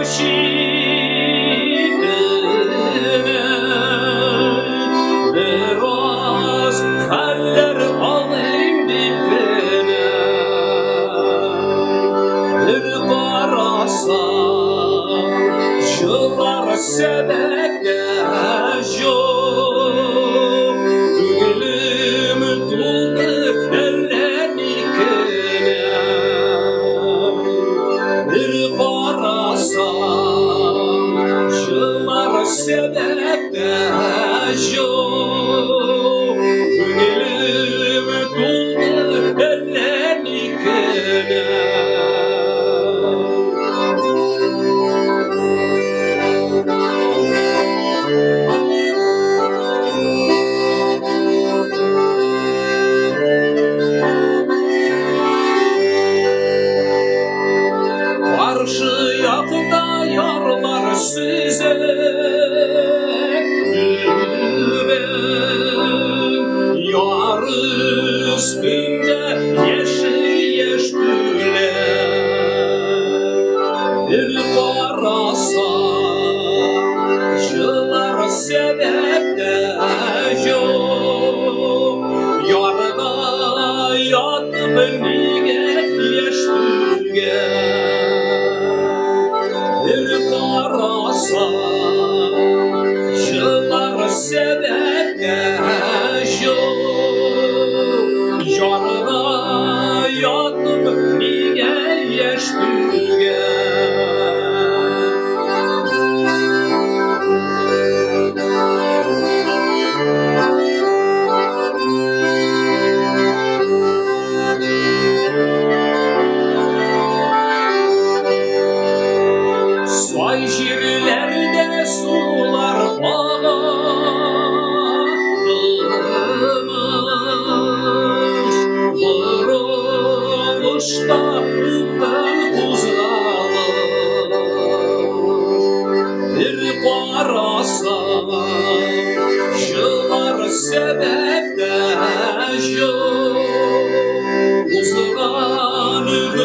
şidene biraz haller alayım dibine bir karasam yıllar sebepte yok gülüm doldu ellerikine bir karasam yıllar sebepte yok gülüm doldu ellerikine. Karşı yakında yarlar size güven yar üstünde yeşil yeşiller bir karasam yıllar sebepte yok yarda yatıp nige yeşilge bir karasam yıllar sebepte yok yarda yatıp nige yeşilge. Vay şiirlerde sular ağlatılmış vuruluşta ümden uzalır bir karasam yıllar sebepte yok uzanır